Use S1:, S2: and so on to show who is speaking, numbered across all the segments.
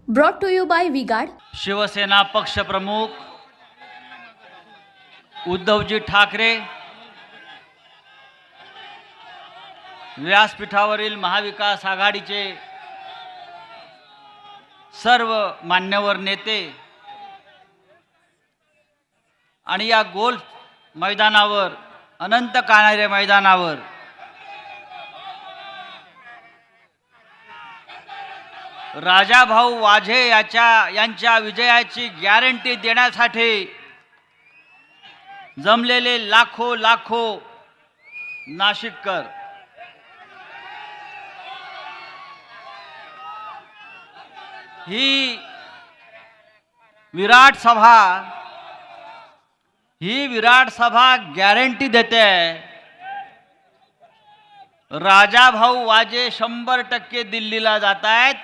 S1: Brought to you by Vigard.
S2: Shiv Sena पक्षप्रमुख उद्धवजी ठाकरे, व्यासपीठावरील महाविकास आघाडीचे सर्व मान्यवर नेते आणि या गोल्फ मैदानावर, अनंत कानारे मैदानावर राजाभाऊ वाझे यांच्या विजयाची गॅरंटी देण्यासाठी जमलेले लाखो नाशिककर, ही विराट सभा गॅरंटी देते राजाभाऊ वाझे 100% दिल्लीला जात आहेत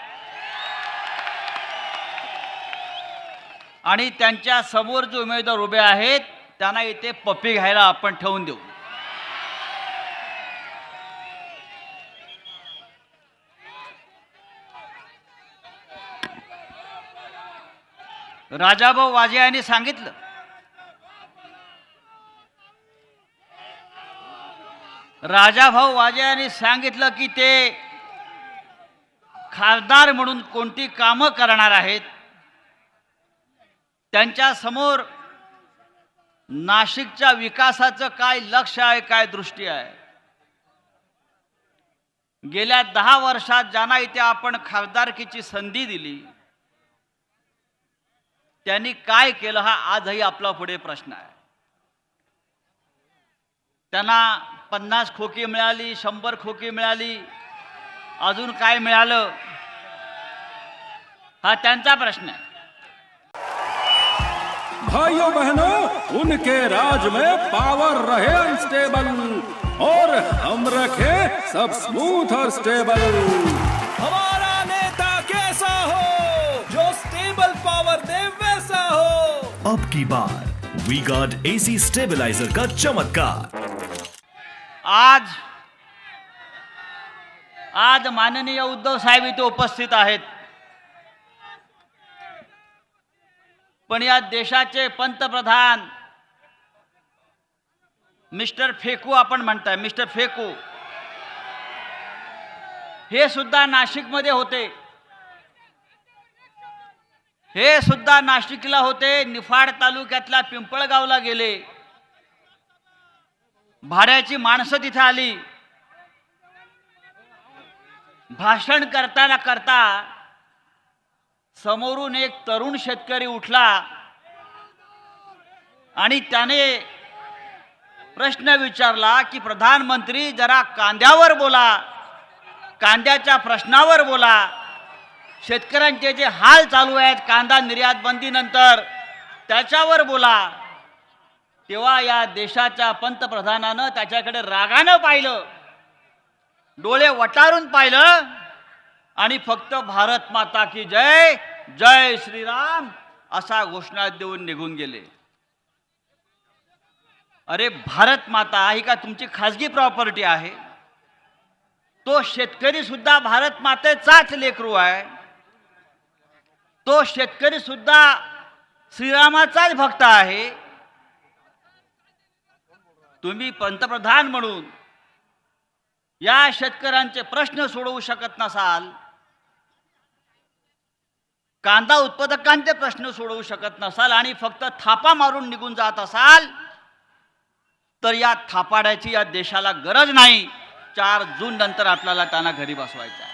S2: आणि त्यांच्या समोर जे उमेदवार उभे आहेत त्यांना इथे पप्पी घ्यायला आपण ठेवून देऊ. राजाभाऊ वाझे यांनी सांगितलं, की ते खासदार म्हणून कोणती कामं करणार आहेत. त्यांच्या समोर नाशिकच्या विकासाचं काय लक्ष्य आहे, काय दृष्टी आहे. गेल्या 10 वर्षात ज्यांना इथे आपण खासदारकीची संधी दिली त्यांनी काय केलं हा आजही आपला पुढे प्रश्न आहे. त्यांना 50 खोकी मिळाली, 100 खोकी मिळाली, अजून काय मिळालं हा त्यांचा प्रश्न आहे.
S3: भाइयों बहनों, उनके राज में पावर रहे अनस्टेबल और हम रखे सब स्मूथ और स्टेबल.
S4: हमारा नेता कैसा हो जो स्टेबल पावर दे वैसा हो.
S5: अब की बार वीगार्ड एसी स्टेबलाइजर का चमत्कार.
S2: आज माननीय उद्धव साहेब इथे उपस्थित आहेत, पण या देशाचे पंतप्रधान मिस्टर फेकू आपण म्हणताय, मिस्टर फेकू हे सुद्धा नाशिकमध्ये होते. हे सुद्धा नाशिकला होते. निफाड तालुक्यातल्या पिंपळगावला गेले. भाड्याची माणसं तिथे आली. भाषण करता समोरून एक तरुण शेतकरी उठला आणि त्याने प्रश्न विचारला की प्रधानमंत्री जरा कांद्यावर बोला, कांद्याच्या प्रश्नावर बोला. शेतकऱ्यांचे जे हाल चालू आहेत कांदा निर्यात बंदीनंतर त्याच्यावर बोला. तेव्हा या देशाच्या पंतप्रधानानं त्याच्याकडे रागानं पाहिलं, डोळे वटारून पाहिलं आणि फक्त भारत माता की जय, जय श्रीराम असा घोषणा देऊन निघून गेले. अरे भारत माता ही का तुमची खाजगी प्रॉपर्टी आहे? तो शेतकरी सुद्धा भारत मातेचाच लेकरू आहे. तो शेतकरी सुद्धा श्रीरामाचाच भक्त आहे. तुम्ही पंतप्रधान म्हणून या शेतकऱ्यांचे प्रश्न सोडवू शकत नसाल, कांदा उत्पादकांचे प्रश्न सोडवू शकत नसाल आणि फक्त थापा मारून निघून जात असाल तर या थापाड्याची या देशाला गरज नाही. 4 जून नंतर आपल्याला त्यांना घरी बसवायचं आहे.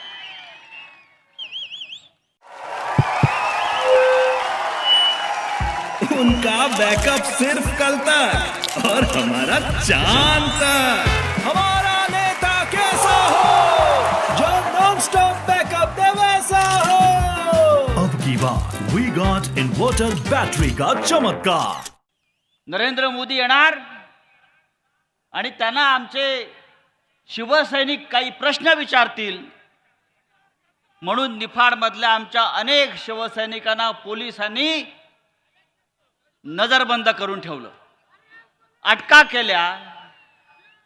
S5: उनका बैकअप सिर्फ कल तक और हमारा चांद तक.
S4: हमारा नेता कैसा हो जो नॉन स्टॉप बैकअप दे वैसा हो.
S5: अब की बार वीगार्ड इन्वर्टर बैटरी का चमत्कार.
S2: नरेंद्र मोदी येणार आणि त्यांना आमचे शिवसैनिक काही प्रश्न विचारतील म्हणून निफाडमधल्या आमच्या अनेक शिवसैनिकांना पोलिसांनी नजरबंद करून ठेवलं, अटका केल्या.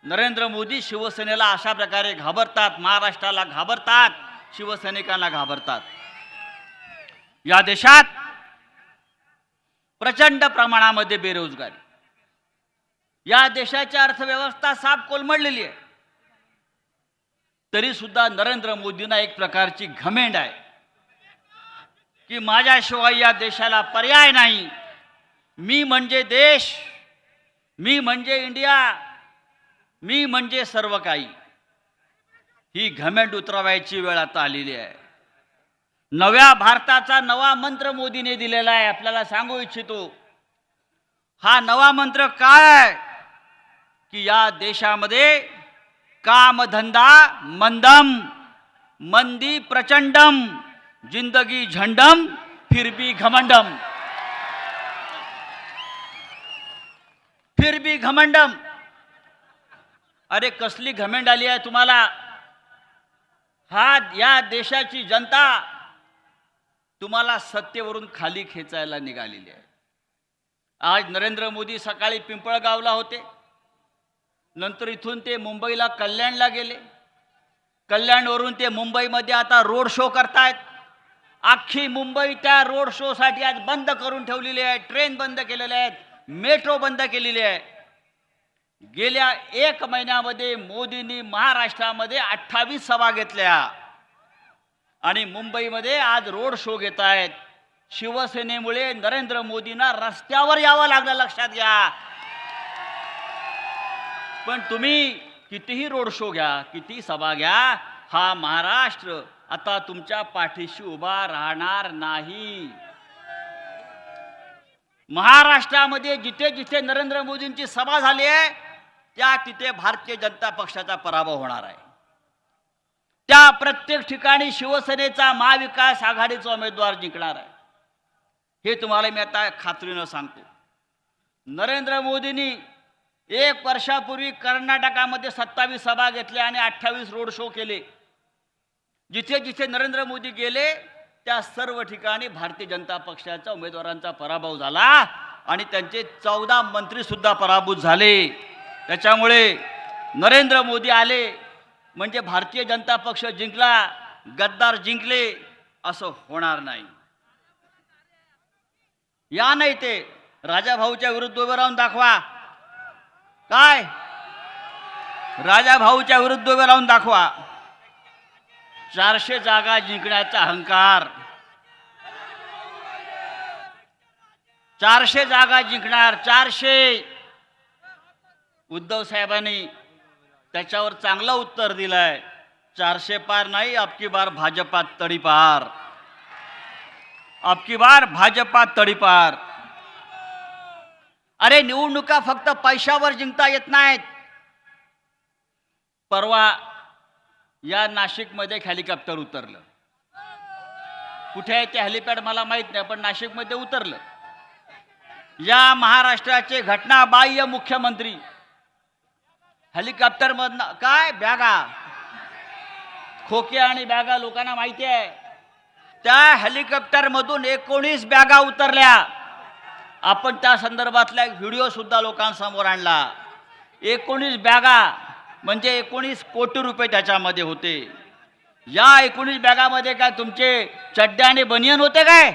S2: नरेंद्र मोदी शिवसेनेला अशा प्रकारे घाबरतात, महाराष्ट्राला घाबरतात, शिवसैनिकांना घाबरतात. या देशात प्रचंड प्रमाणामध्ये बेरोजगारी, या देशाची अर्थव्यवस्था साफ कोलमडलेली आहे. तरी सुद्धा नरेंद्र मोदींना एक प्रकारची घमेंड आहे की माझ्याशिवाय या देशाला पर्याय नाही, मी म्हणजे देश, मी म्हणजे इंडिया, मी म्हणजे सर्व काही. ही घमेंड उतरवायची वेळ आता आलेली आहे. नव्या भारताचा नवा मंत्र मोदीने दिलेला आहे. आपल्याला सांगू इच्छितो, हा नवा मंत्र काय आहे की या देशामध्ये कामधंदा मंदम, मंदी प्रचंडम, जिंदगी झंडम, फिर भी घमंडम. फिर भी घमंडम. अरे कसली घमेंड आली आहे तुम्हाला? या देशाची जनता तुम्हाला सत्तेवरून खाली खेचायला निघालेली आहे. आज नरेंद्र मोदी सकाळी पिंपळगावला होते, नंतर इथून ते मुंबईला कल्याणला गेले, कल्याणवरून ते मुंबईमध्ये आता रोड शो करतायत. अख्खी मुंबई त्या रोड शो साठी आज बंद करून ठेवलेली आहे. ट्रेन बंद केलेल्या आहेत, मेट्रो बंद केलेली आहे. गेल्या 1 महिन्यामध्ये मोदींनी महाराष्ट्रामध्ये 28 सभा घेतल्या आणि मुंबईमध्ये आज रोड शो घेत आहेत. शिवसेनेमुळे नरेंद्र मोदींना रस्त्यावर यावं लागलं, लक्षात घ्या. पण तुम्ही कितीही रोड शो घ्या, किती सभा घ्या, हा महाराष्ट्र आता तुमच्या पाठीशी उभा राहणार नाही. महाराष्ट्रामध्ये जिथे जिथे नरेंद्र मोदींची सभा झाली आहे त्या तिथे भारतीय जनता पक्षाचा पराभव होणार आहे. त्या प्रत्येक ठिकाणी शिवसेनेचा महाविकास आघाडीचा उमेदवार जिंकणार आहे. हे तुम्हाला मी आता खात्रीनं सांगतो. नरेंद्र मोदींनी 1 वर्षापूर्वी कर्नाटकामध्ये 27 सभा घेतल्या आणि 28 रोड शो केले. जिथे जिथे नरेंद्र मोदी गेले त्या सर्व ठिकाणी भारतीय जनता पक्षाच्या उमेदवारांचा पराभव झाला आणि त्यांचे 14 मंत्री सुद्धा पराभूत झाले. त्याच्यामुळे नरेंद्र मोदी आले म्हणजे भारतीय जनता पक्ष जिंकला, गद्दार जिंकले असं होणार नाही. या नाही ते राजाभाऊच्या विरुद्ध उभे राहून दाखवा. काय राजाभाऊच्या विरुद्ध उभे राहून दाखवा. 400 जागा जिंकण्याचा अहंकार, 400 जागा जिंकणार, 400. उद्धव साहेबांनी त्याच्यावर चांगलं उत्तर दिलंय. 400 पार नाही, अबकी बार भाजपात तडीपार, अबकी बार भाजपात तडीपार. अरे निवडणुका फक्त पैशावर जिंकता येत नाहीत. परवा या नाशिकमध्ये हेलिकॉप्टर उतरलं. कुठे आहे ते हेलिपॅड मला माहित नाही, पण नाशिकमध्ये उतरलं. या महाराष्ट्राचे घटनाबाह्य मुख्यमंत्री हेलिकॉप्टर मधनं काय बॅगा, खोके आणि बॅगा लोकांना माहिती आहे. त्या हेलिकॉप्टर मधून 19 बॅगा उतरल्या. आपण त्या संदर्भातला एक व्हिडिओ सुद्धा लोकांसमोर आणला. 19 बॅगा म्हणजे 19 कोटी रुपये त्याच्यामध्ये होते. या 19 बॅगामध्ये काय तुमचे चड्डे आणि बनियन होते काय?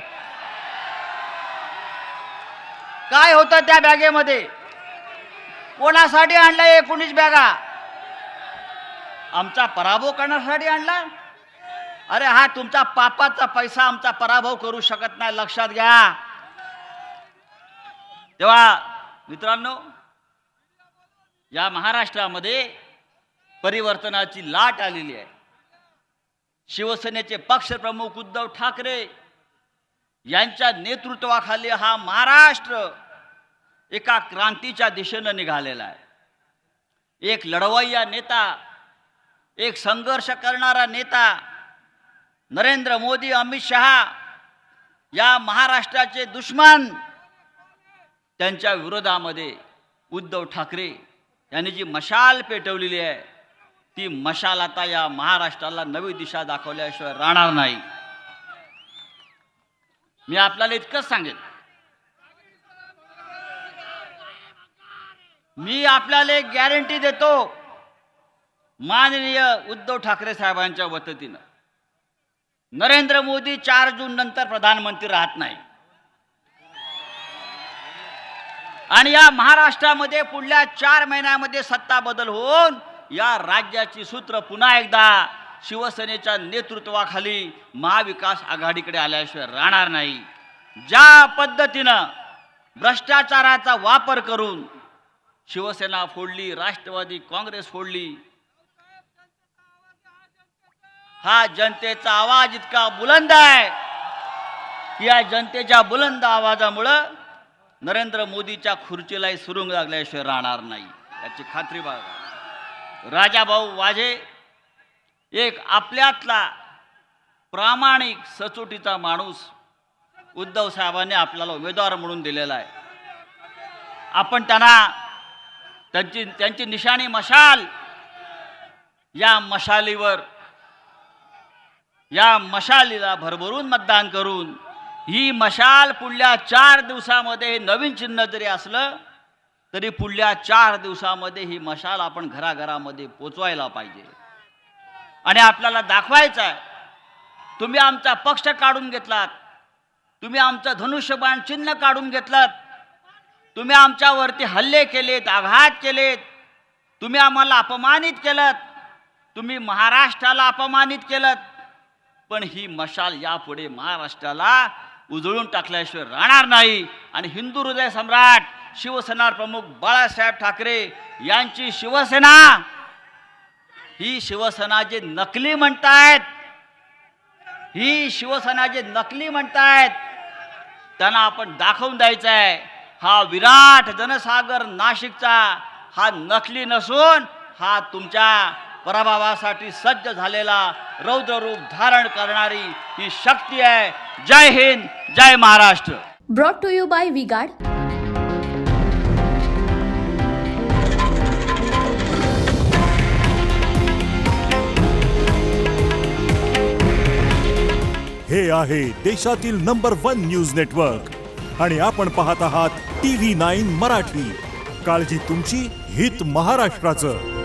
S2: काय होतं त्या बॅगेमध्ये? कोणासाठी आणला 19 बॅगा? आमचा पराभव करण्यासाठी आणला? अरे हा तुमचा पापाचा पैसा आमचा पराभव करू शकत नाही, लक्षात घ्या. तेव्हा मित्रांनो, या महाराष्ट्रामध्ये परिवर्तनाची लाट आलेली आहे. शिवसेनेचे पक्षप्रमुख उद्धव ठाकरे यांच्या नेतृत्वाखाली हा महाराष्ट्र एका क्रांतीच्या दिशेने निघालेला आहे. एक लढवय्या नेता, एक संघर्ष करणारा नेता नरेंद्र मोदी, अमित शहा या महाराष्ट्राचे दुश्मन, त्यांच्या विरोधामध्ये उद्धव ठाकरे यांनी जी मशाल पेटवलेली आहे ती मशाल आता या महाराष्ट्राला नवी दिशा दाखवल्याशिवाय राहणार नाही. मी आपल्याला इतकंच सांगेन, मी आपल्याला एक गॅरंटी देतो माननीय उद्धव ठाकरे साहेबांच्या वतीनं, नरेंद्र मोदी 4 जून नंतर प्रधानमंत्री राहत नाही आणि या महाराष्ट्रामध्ये पुढल्या 4 महिन्यामध्ये सत्ता बदल होऊन या राज्याची सूत्र पुन्हा एकदा शिवसेनेच्या नेतृत्वाखाली महाविकास आघाडीकडे आल्याशिवाय राहणार नाही. ज्या पद्धतीनं भ्रष्टाचाराचा वापर करून शिवसेना फोडली, राष्ट्रवादी काँग्रेस फोडली, हा जनतेचा आवाज इतका बुलंद आहे की या जनतेच्या बुलंद आवाजामुळं नरेंद्र मोदीच्या खुर्चीलाही सुरुंग लागल्याशिवाय राहणार नाही याची खात्री बाळगा. राजाभाऊ वाजे एक आपल्यातला प्रामाणिक सचोटीचा माणूस उद्धव साहेबांनी आपल्याला उमेदवार म्हणून दिलेला आहे. आपण त्यांना त्यांची निशाणी मशाल, या मशालीला भरभरून मतदान करून ही मशाल पुढल्या 4 दिवसामध्ये नवीन चिन्ह जरी असलं तरी पुढल्या 4 दिवसामध्ये ही मशाल आपण घराघरामध्ये पोचवायला पाहिजे आणि आपल्याला दाखवायचं आहे तुम्ही आमचा पक्ष काढून घेतलात, तुम्ही आमचं धनुष्यबाण चिन्ह काढून घेतलात, तुम्ही आमच्यावरती हल्ले केलेत, आघात केलेत, तुम्ही आम्हाला अपमानित केलं, तुम्ही महाराष्ट्राला अपमानित केलं, पण ही मशाल यापुढे महाराष्ट्राला उजळून टाकल्याशिवाय राहणार नाही. आणि हिंदू हृदय सम्राट शिवसेना प्रमुख बाळासाहेब ठाकरे यांची शिवसेना ही शिवसेना जे नकली म्हणतायत, ही शिवसेना जे नकली म्हणतायत त्यांना आपण दाखवून द्यायचं आहे हा विराट जनसागर नाशिकचा हा नकली नसून हा तुमच्या पराभवासाठी सज्ज झालेला रौद्र रूप धारण करणारी ही शक्ती आहे. जय हिंद, जय Maharashtra.
S1: Brought to you by V-Guard.
S6: हे आहे देशातील नंबर 1 न्यूज नेटवर्क आणि आपण पाहत आहात TV9 मराठी. काळजी तुमची, हित महाराष्ट्राचं.